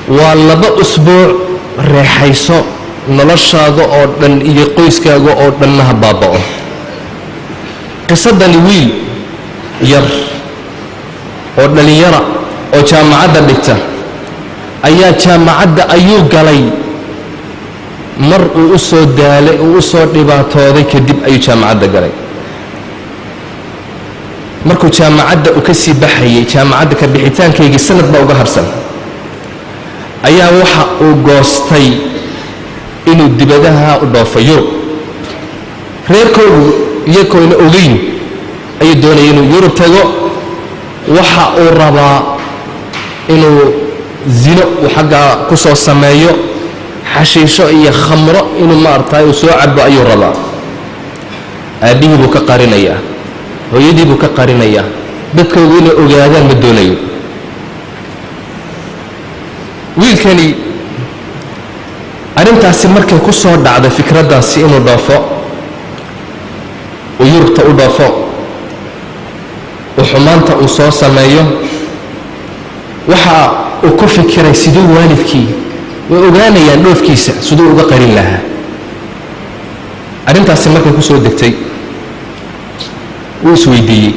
ولبا أسبوع ريحيسو noloshaada oo dhan iyo qoyskaaga oo dhanna baabao qisadani wiil yar oo dhalinyara oo jaamacadda dhigta ayaa jaamacadda ayuu galay mar uu soo daalay uu soo dhibaatooday kadib ayuu jaamacadda galay markuu jaamacadda uu ka sii baxayay jaamacadda ka bixitaankeygii sanad baa uga harsan ayaa waxa uu goostay inuu dibadaha u dhoofo Yurub reerkoodu iyagoona ogeyn ayuu doonayay inuu Yurub tago waxa uu rabaa inuu zino uu xagga ku soo sameeyo xashiisho iyo khamro inuu maartay uu soo cabo ayuu rabaa aabihii buu ka qarinayaa hooyadii buu ka qarinayaa dadkoodu inay ogaadaan ma doonayo wiilkani arintaasi markay ku soo dhacday fikradaasi inuu dhaafo oo Yurubta u dhaafo oo xumaanta uu soo sameeyo waxa uu ku fikiray sidoo waalidkii way ogaanayaan dhoofkiisa sidoo uga qarin lahaa arintaasi markay ku soo degtay wuu isweydiiyey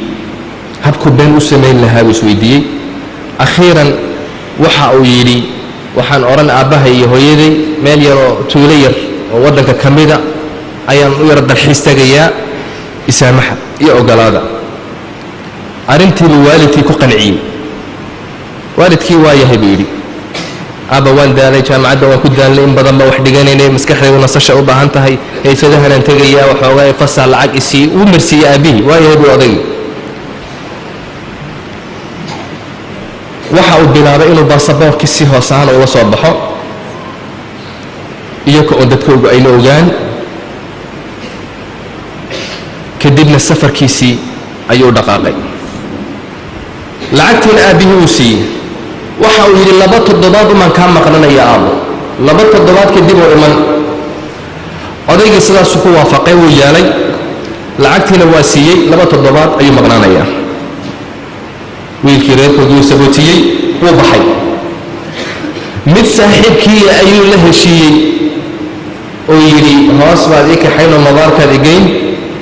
habku been u sameyn lahaa wuu isweydiiyey akhiiran waxa uu yiri waxaan oran aabahay iyo hooyaday meel yar oo tuulo yar oo wadanka kamida ayaan u yar dalxiis tagayaa isaamaxa iyo ogolaada arintii waalidkii ku qanciyay waalidkii waa yahay buu yiri aba waan daalay jaamacadda waan ku daalay in badan ba wax dhiganayay maskaxdayda nasasho u baahan tahay heysadahan aan tagayaa waxoogaa fasal lacag isii u marsiiyay aabihi waa yahay buu oday waxa uu bilaabay inuu baasaboorkii si hoos ahaan uga soo baxo iyaga oo dadkoodu ayna ogaan kadibna safarkiisii ayuu dhaqaaqay lacagtiin aabihii uu siiyey waxa uu yidhi 2 toddobaad umaan kaa maqnanaya aabo 2 toddobaad kadib uu iman odaygii sidaasuu ku waafaqay wuu yeelay lacagtiina waa siiyey 2 toddobaad ayuu maqnanayaa wiilkii reerkooduu sabootiyey wuu baxay mid saaxiibkii ayuu la heshiiyey oo yidhi hoos baad ii kaxaynoo madaarkaad igeyn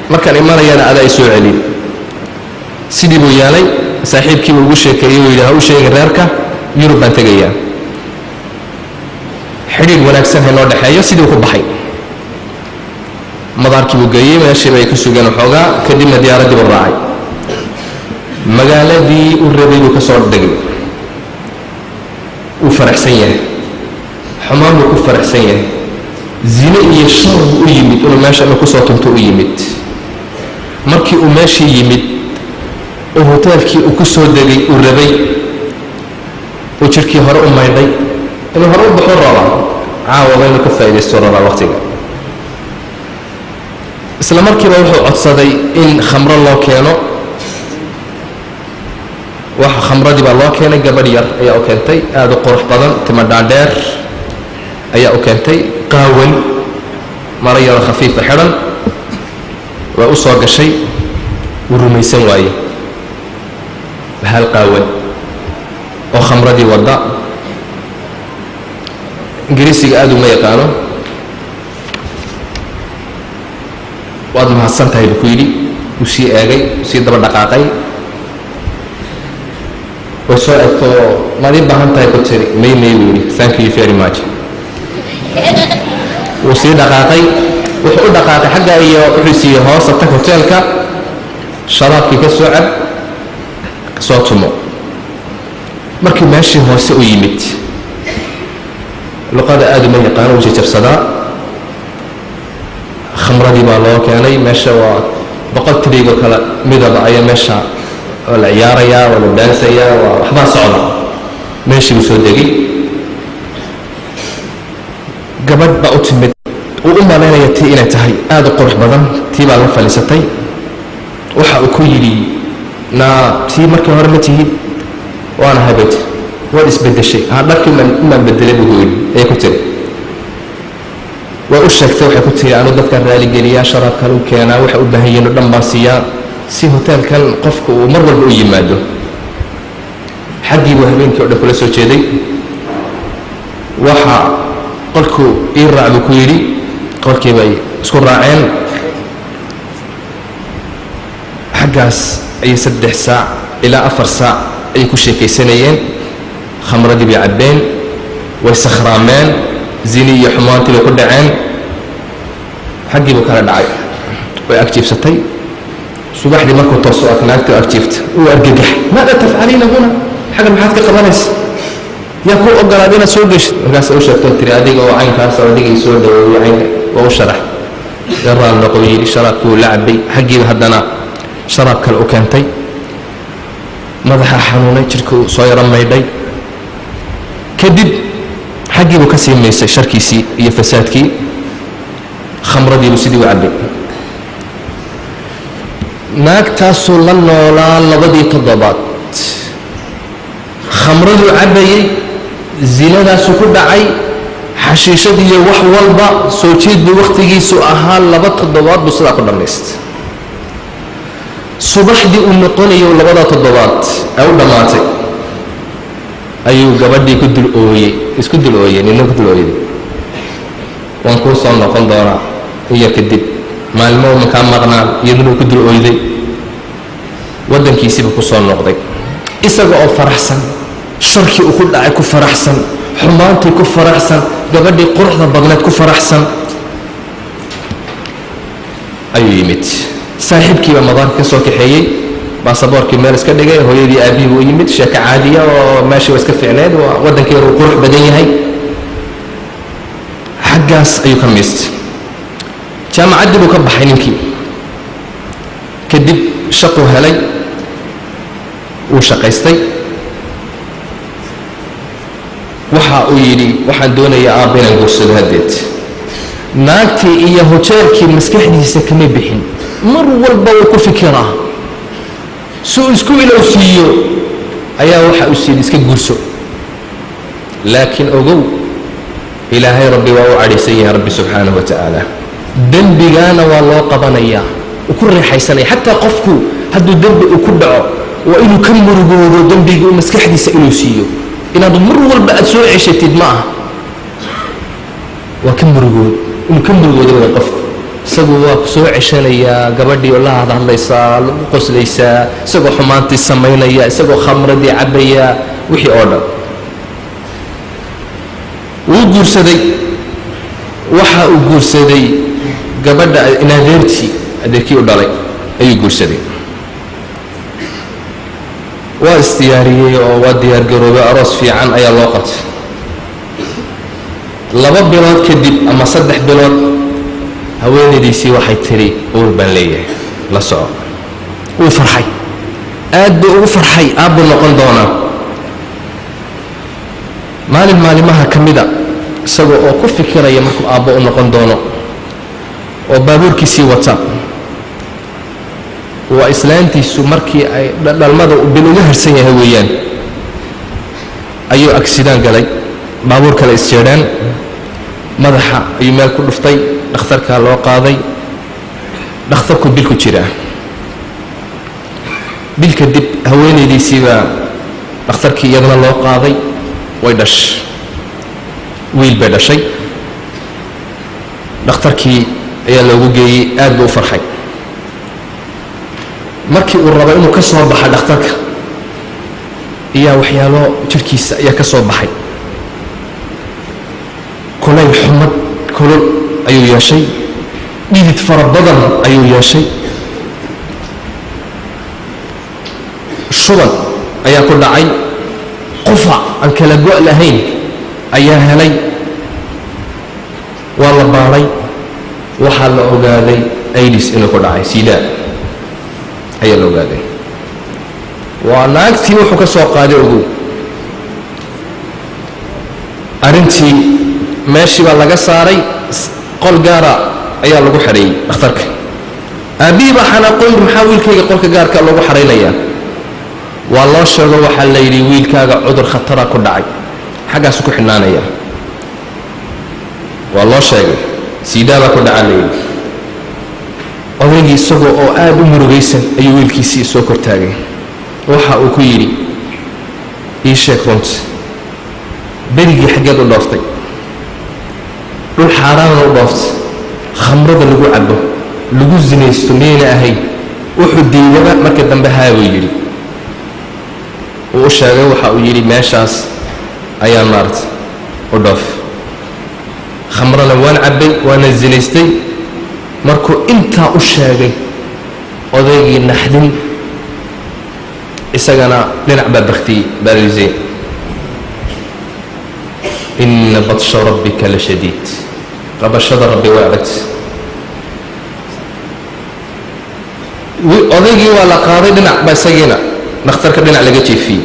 markaan imanayana adaa i soo celin sidii buu yeelay saaxiibkii buu ugu sheekeeyey wuu yidhi ha u sheegin reerka Yurub baan tegayaa xidhiidh wanaagsan haynoo dhexeeyo sidii ku baxay madaarkii buu geeyey meeshii bay ku sugeen waxoogaa kadibna diyaaraddii buu raacay magaaladii uu rabay buu ka soo dhigay uu faraxsan yahay xumaan buu ku faraxsan yahay zina iyo shar u yimid inuu meesha ku soo tunto u yimid markii uu meeshii yimid oo hoteelkii uu ku soo degay uu rabay oo jirkii hore u maydhay inuu hore u baxo rabaa caawa inuu ka faa'iidaysto rabaa waqtiga isla markiiba wuxuu codsaday in khamro loo keeno waxa khamradii baa loo keenay gabadh yar ayaa u keentay aad u qurux badan timo dhaadheer ayaa u keentay qaawan mara yar khafiifa xidhan waa u soo gashay wuu rumaysan waaye hal qaawan oo khamradii wada ingiriisiga aad uma yaqaano waad mahadsan tahay buu ku yidhi wuu sii eegay sii daba dhaqaaqay وسو أكو ما دي بحن تاي كتير مي thank you very much وسي دقائق وحول دقائق حاجة هي وحسي هو سطح هوتيلك شراب كي كسوعد صوتمو مركي ماشي هو سو يمت لقد آدم يقال وجه تفسدا خمرة دي بالله كاني ماشى وبقت تريقو كلا ميدا بأي ماشى ولا عياريا ولا دانسيا وحبا صعبة ماشي بسودقي قبل بأتمت وأما لنا يتي إلى تهي هذا قرح بدن تيبا لفلستي وحا أكويري نا تي مركي هرمتي وأنا هبت وادس بد الشيء هذا لكن من بدل بقول أي كتير وأشك ثوحي كتير أنا ذكر رالي قليا شراب كانوا كينا وحا أبهيين ودنباسيا سي هوتيل كان قفك ومر بأي ماده حقي وهبين كعده كل سوى جدي waxa qolku ii raacbu ku yidhi qolkii bay isku raaceen xaggaas ayay 3 saac ilaa 4 saac ayay ku sheekaysanayeen khamradii bay cabbeen way sakhraameen zini iyo xumaantii bay ku dhaceen xaggii buu kala dhacay way agjiibsatay subaxdii markuu tooso naagtii oo agjiibta uu argagax maada tafcaliina huna xaggan maxaad ka qabanaysa yaa ku ogolaaday inaad soo geshid markaas u sheegtoo tiri adiga oo caynkaas oo adigay soo dhaweeyey caynka waa u sharax yaraal noqo yidhi sharaabkii uu la cabbay xaggiiba haddana sharaab kale u keentay madaxa xanuunay jirka uu soo yaro maydhay kadib xaggiibuu ka sii maysay sharkiisii iyo fasaadkii khamradiibuu sidii u cabbay naagtaasuu la noolaa 2 toddobaad khamraduu cabbayey zinadaasuu ku dhacay xashiishad iyo wax walba soo jeed buu wakhtigiisu ahaa 2 toddobaad buu sidaa ku dhammaystay subaxdii uu noqonayo 2 toddobaad ay u dhammaatay ayuu gabadhii ku dul ooyey isku dul ooyey nina ku dul ooyey waan kuu soo noqon doonaa iyo kadib maalmo makaa maqnaan iyaduna ku dul ooyday waddankiisiiba ku soo noqday isaga oo faraxsan sharkii uu ku dhacay ku faraxsan xumaantii ku faraxsan gabadhii quruxda badneed ku faraxsan ayuu yimid saaxiibkiiba madaarka ka soo kaxeeyey baasaboorkii meel iska dhigay hooyadii aabihii buu yimid sheeko caadiya oo meeshii waa iska fiicneed waa waddankeedu uu qurux badan yahay xaggaas ayuu ka miistay jaamacaddii buu ka baxay ninkii kadib shaquu helay wuu shaqaystay waxa uu yidhi waxaan doonayaa aabba inaan guursado haddeed naagtii iyo hojeelkii maskaxdiisa kama bixin mar walba wuu ku fikiraa suu isku ilowsiiyo ayaa waxa uu siiyey iska guurso laakiin ogow ilaahay rabbi waa u cadhaysan yahay rabbi subxaanahu wa tacaala dembigaana waa loo qabanayaa uu ku reexaysanaya xataa qofku hadduu dembi uu ku dhaco waa inuu ka murugoodo dembigii uu maskaxdiisa inuu siiyo inaad mar walba aad soo ceshatid ma aha waa ka murugood inuu ka murugoodo wada qofku isagu waa ku soo ceshanayaa gabadhii oo la hadlaysaa lagu qoslaysaa isagoo xumaantii samaynaya isagoo khamradii cabbaya wixii oo dhan wuu guursaday waxa uu guursaday gabadha inadeertii adeerkii u dhalay ayuu guursaday waa isdiyaariyey oo waa diyaargaroobay aroos fiican ayaa loo qabtay 2 bilood kadib ama 3 bilood haweenaydiisii waxay tiri uur baan leeyahay la soco wuu farxay aad buu ugu farxay aabbuu noqon doonaa maalin maalimaha ka mida isagoo oo ku fikiraya markuu aabbo u noqon doono oo baabuurkiisii wata waa islaantiisu markii ay dhalmada bil uga harsan yahay weeyaan ayuu agsidaan galay baabuur kale isjeedhaan madaxa ayuu meel ku dhuftay dhakhtarkaa loo qaaday dhakhtarku bil ku jiraa bil kadib haweenaydiisiibaa dhakhtarkii iyadana loo qaaday way dhashay wiil bay dhashay dhakhtarkii ayaa loogu geeyey aad buu u farxay markii uu rabo inuu ka soo baxa dhakhtarka ayaa waxyaalo jirkiisa ayaa ka soo baxay kulayl xumad kulul ayuu yeeshay dhidid fara badan ayuu yeeshay shuban ayaa ku dhacay qufac aan kala go' lahayn ayaa helay waa la baadhay waxaa la ogaaday aidis inuu ku dhacay sidaa ayaa la ogaaday waa naagtii wuxuu ka soo qaaday ogow arrintii meeshii baa laga saaray qol gaara ayaa lagu xidhay dhakhtarka aabbihii baa xanaaqooyin maxaa wiilkayga qolka gaarka loogu xaraynayaa waa loo sheego waxaa la yidhi wiilkaaga cudur khatara ku dhacay xaggaasu ku xidhnaanaya waa loo sheegay siidaa baa ku dhaca la yidhi odaygii isagoo oo aad u murugaysan ayuu wiilkiisii soo kortaagay waxa uu ku yidhi ii sheeg runta berigii xaggeed u dhooftay dhul xaaraana u dhooftay khamrada lagu cabo lagu zinaysto miyayna ahayn wuxuu diidaba marka dambe haabuu yidhi uu u sheegay waxa uu yidhi meeshaas ayaan maaragtay u dhoof khamrana waan cabbay waana zinaystay markuu intaa u sheegay odaygii naxdin isagana dhinac baa baktiyey baalisay inna batsha rabbika la shadiid qabashada rabbi way adagtay odaygii waa la qaaday dhinac ba isagiina dhakhtarka dhinac laga jeefiyey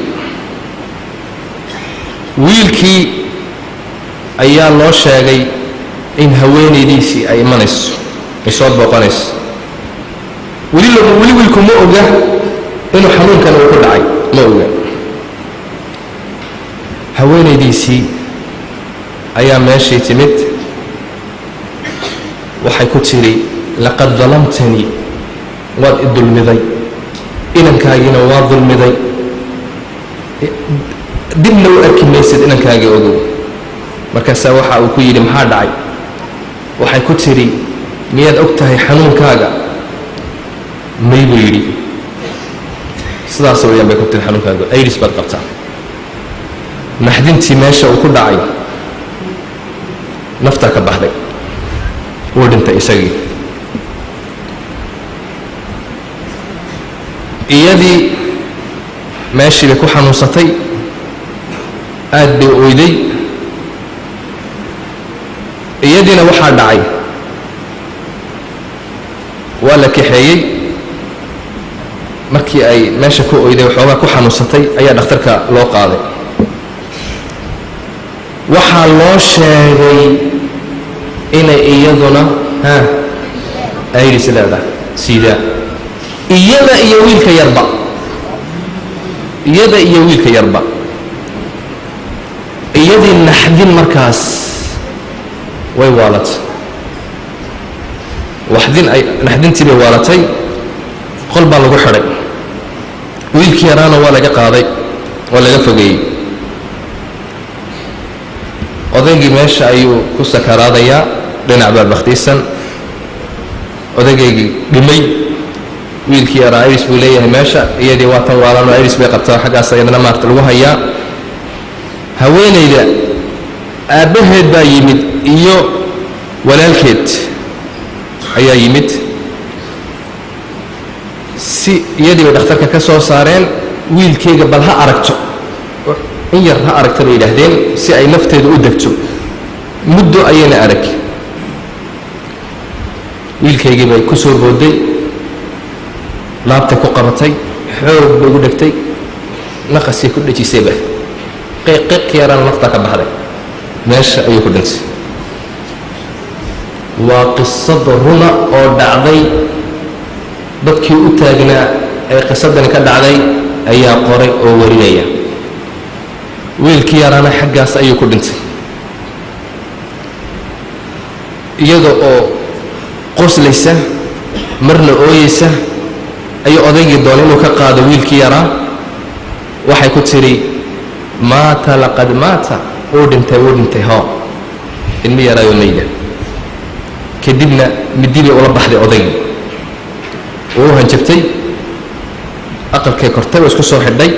wiilkii ayaa loo sheegay in haweenaydiisii ay imanayso ay soo booqanayso weli wiilku ma oga inuu xanuunkan uu ku dhacay ma oga haweenaydiisii ayaa meeshii timid waxay ku tiri laqad dalamtanii waad i dulmiday inankaagiina waa dulmiday dibna u arki maysid inankaagii ogow markaasaa waxa uu ku yidhi maxaa dhacay waxay ku tiri miyaad og tahay xanuunkaaga may buu yidhi sidaas wayaan bay ku tiri xanuunkaaga ayris baad qabtaa naxdintii meesha uu ku dhacay naftaa ka baxday wuu dhintay isagii iyadii meeshii bay ku xanuunsatay aad bay oyday iyadiina waxaa dhacay waa la kaxeeyey markii ay meesha ku oyday waxoogaa ku xanuunsatay ayaa dhakhtarka loo qaaday waxaa loo sheegay inay iyaduna ayris leedahay siidaa iyada iyo wiilka yarba iyadii naxdin markaas way waalatay naxdintii bay waalatay qol baa lagu xidhay wiilkii yaraana waa laga qaaday oo laga fogeeyey odaygii meesha ayuu ku sakaraadayaa dhinac baa bakhtiisan odaygaygii dhimay wiilkii yaraa iris buu leeyahay meesha iyadii waa tan waalanoo iris bay qabtaa xaggaas ayadana maarta lagu hayaa haweenayda aabbaheed baa yimid iyo walaalkeed ayaa yimid si iyadii bay dhakhtarka ka soo saareen wiilkayga bal ha aragto in yar ha aragta bay yidhaahdeen si ay nafteeda u degto muddo ayayna arag wiilkaygii bay ku soo booday laabtay ku qabatay xoog bay ugu dhegtay naqasii ku dhejisayba qiiq yaraan naftaa ka baxday meesha ayuu ku dhintay waa qisada runa oo dhacday dadkii u taagnaa ee qisadani ka dhacday ayaa qoray oo warinaya wiilkii yaraana xaggaas ayuu ku dhintay iyada oo qoslaysa marna ooyeysa ayuu odaygii doonay inuu ka qaado wiilkii yaraa waxay ku tiri maata laqad maata wuu dhintay hoo ilmi yaraayo mayda kadibna middi bay ula baxday odaygii wuu u hanjabtay aqalkay kortay waa isku soo xidhay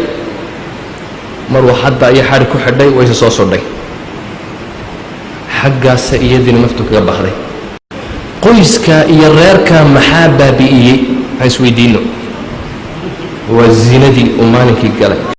maruu hadda iyo xadhi ku xidhay wayse soo sodhay xaggaasa iyadiina naftu kaga baxday qoyska iyo reerka maxaa baabi'iyey ha isweydiino waa zinadii uu maalinkii galay